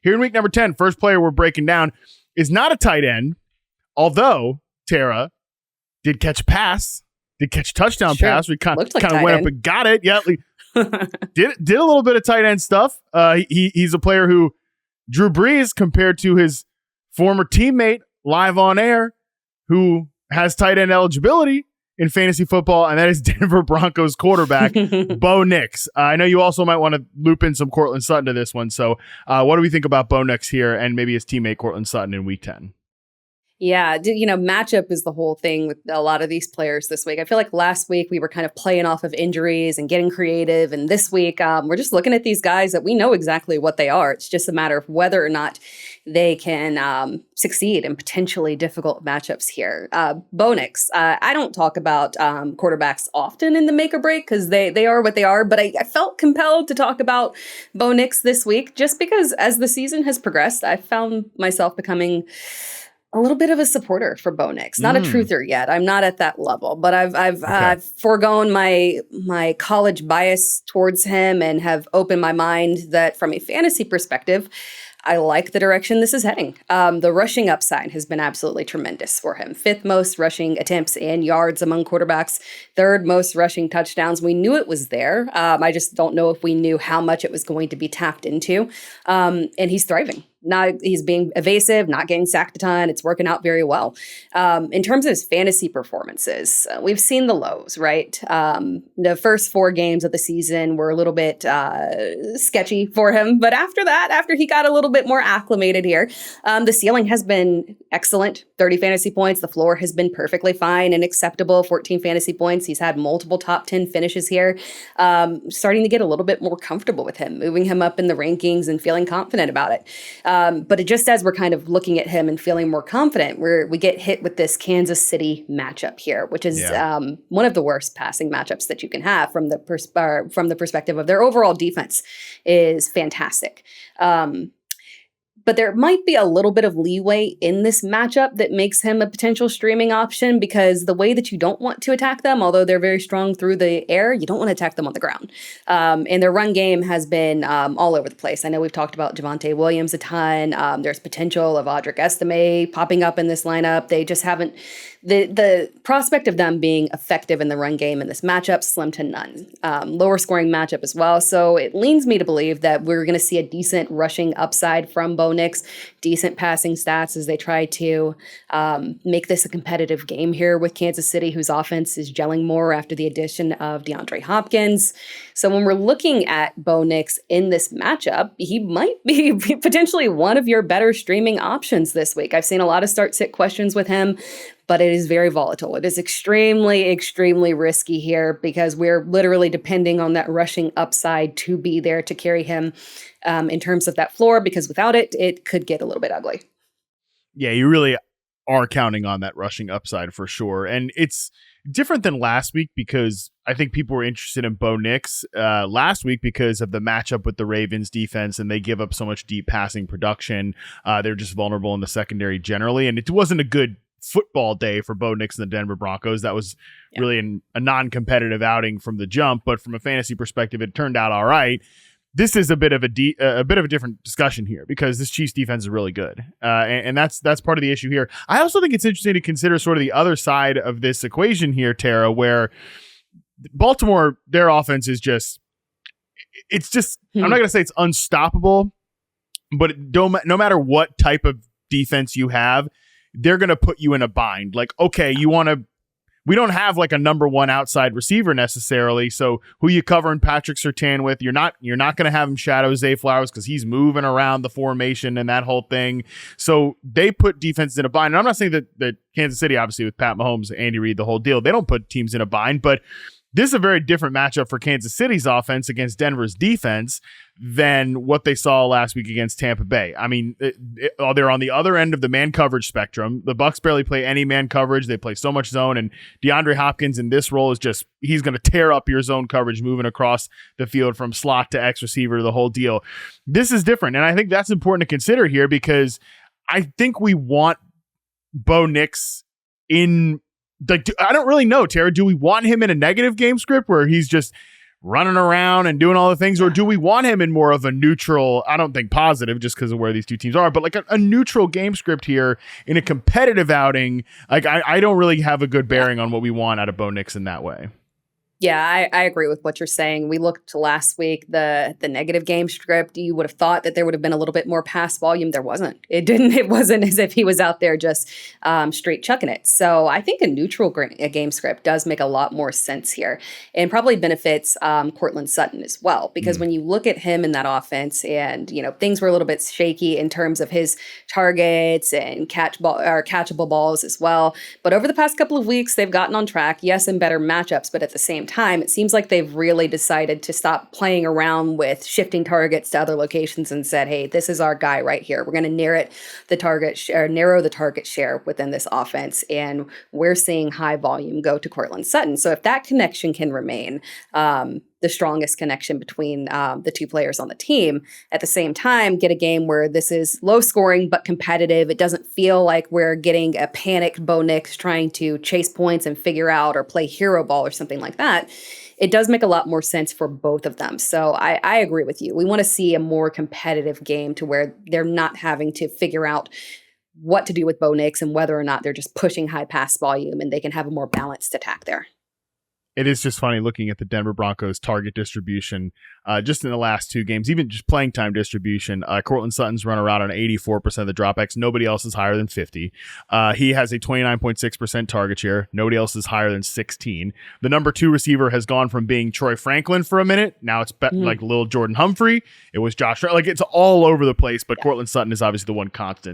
Here in week number 10, first player we're breaking down is not a tight end, although Tera did catch a pass, did catch a touchdown pass. We kind of went up and got it. Yeah, did a little bit of tight end stuff. He's a player who Drew Brees compared to his former teammate live on air, who has tight end eligibility in fantasy football, and that is Denver Broncos quarterback Bo Nix. I know you also might want to loop in some Courtland Sutton to this one. So what do we think about Bo Nix here and maybe his teammate Courtland Sutton in week 10? Yeah, matchup is the whole thing with a lot of these players this week. I feel like last week we were kind of playing off of injuries and getting creative. And this week we're just looking at these guys that we know exactly what they are. It's just a matter of whether or not they can succeed in potentially difficult matchups here. Bo Nix, I don't talk about quarterbacks often in the make or break because they are what they are. But I felt compelled to talk about Bo Nix this week just because as the season has progressed, I found myself becoming a little bit of a supporter for Bo Nix. Not a truther yet. I'm not at that level, but I've foregone my college bias towards him and have opened my mind that from a fantasy perspective, I like the direction this is heading. The rushing upside has been absolutely tremendous for him. 5th most rushing attempts and yards among quarterbacks, 3rd most rushing touchdowns. We knew it was there. I just don't know if we knew how much it was going to be tapped into. And he's thriving. He's being evasive, not getting sacked a ton. It's working out very well. In terms of his fantasy performances, we've seen the lows, right? The first 4 games of the season were a little bit sketchy for him. But after that, after he got a little bit more acclimated here, the ceiling has been excellent. 30 fantasy points. The floor has been perfectly fine and acceptable. 14 fantasy points. He's had multiple top 10 finishes here. Starting to get a little bit more comfortable with him, moving him up in the rankings and feeling confident about it. But it just as we're kind of looking at him and feeling more confident, we get hit with this Kansas City matchup here, which is one of the worst passing matchups that you can have from the perspective of their overall defense is fantastic. But there might be a little bit of leeway in this matchup that makes him a potential streaming option because the way that you don't want to attack them, although they're very strong through the air, you don't want to attack them on the ground. And their run game has been all over the place. I know we've talked about Javonte Williams a ton. There's potential of Audric Estime popping up in this lineup. They just haven't. The prospect of them being effective in the run game in this matchup, slim to none. Lower scoring matchup as well. So it leans me to believe that we're going to see a decent rushing upside from Bo Nix, decent passing stats as they try to make this a competitive game here with Kansas City, whose offense is gelling more after the addition of DeAndre Hopkins. So when we're looking at Bo Nix in this matchup, he might be potentially one of your better streaming options this week. I've seen a lot of start-sit questions with him, but it is very volatile. It is extremely, extremely risky here because we're literally depending on that rushing upside to be there to carry him in terms of that floor, because without it, it could get a little bit ugly. Yeah, you really are counting on that rushing upside for sure. And it's different than last week because I think people were interested in Bo Nix last week because of the matchup with the Ravens defense, and they give up so much deep passing production. They're just vulnerable in the secondary generally, and it wasn't a good football day for Bo Nix and the Denver Broncos. That was really a non-competitive outing from the jump, but from a fantasy perspective, it turned out all right. This is a bit of a different discussion here because this Chiefs defense is really good, and that's part of the issue here. I also think it's interesting to consider sort of the other side of this equation here, Tera, where Baltimore, their offense is I'm not going to say it's unstoppable, but no matter what type of defense you have, they're going to put you in a bind. Like, okay, we don't have like a number one outside receiver necessarily. So who you covering Patrick Surtain with? You're not going to have him shadow Zay Flowers because he's moving around the formation and that whole thing. So they put defenses in a bind. And I'm not saying that Kansas City, obviously with Pat Mahomes, Andy Reid, the whole deal, they don't put teams in a bind, but this is a very different matchup for Kansas City's offense against Denver's defense than what they saw last week against Tampa Bay. I mean, they're on the other end of the man coverage spectrum. The Bucs barely play any man coverage. They play so much zone, and DeAndre Hopkins in this role is he's going to tear up your zone coverage moving across the field from slot to X receiver, the whole deal. This is different, and I think that's important to consider here because I think we want Bo Nix in. I don't really know, Tera. Do we want him in a negative game script where he's just running around and doing all the things, or do we want him in more of a neutral, I don't think positive just because of where these two teams are, but like a neutral game script here in a competitive outing? Like I don't really have a good bearing on what we want out of Bo Nix in that way. Yeah, I agree with what you're saying. We looked last week, the negative game script. You would have thought that there would have been a little bit more pass volume. There wasn't. It didn't. It wasn't as if he was out there just straight chucking it. So I think a neutral game script does make a lot more sense here, and probably benefits Cortland Sutton as well. Because when you look at him in that offense, and things were a little bit shaky in terms of his targets and catchable balls as well. But over the past couple of weeks, they've gotten on track. Yes, in better matchups, but at the same time, it seems like they've really decided to stop playing around with shifting targets to other locations and said, hey, this is our guy right here. We're going to narrow the target share within this offense. And we're seeing high volume go to Cortland Sutton. So if that connection can remain, the strongest connection between the two players on the team, at the same time, get a game where this is low scoring but competitive. It doesn't feel like we're getting a panicked Bo Nix trying to chase points and figure out or play hero ball or something like that. It does make a lot more sense for both of them. So I agree with you. We want to see a more competitive game to where they're not having to figure out what to do with Bo Nix and whether or not they're just pushing high pass volume, and they can have a more balanced attack there. It is just funny looking at the Denver Broncos target distribution just in the last two games, even just playing time distribution. Cortland Sutton's run around on 84% of the dropbacks. Nobody else is higher than 50. He has a 29.6% target share. Nobody else is higher than 16. The number 2 receiver has gone from being Troy Franklin for a minute. Now it's like little Jordan Humphrey. It was Josh. Like it's all over the place, but Cortland Sutton is obviously the one constant.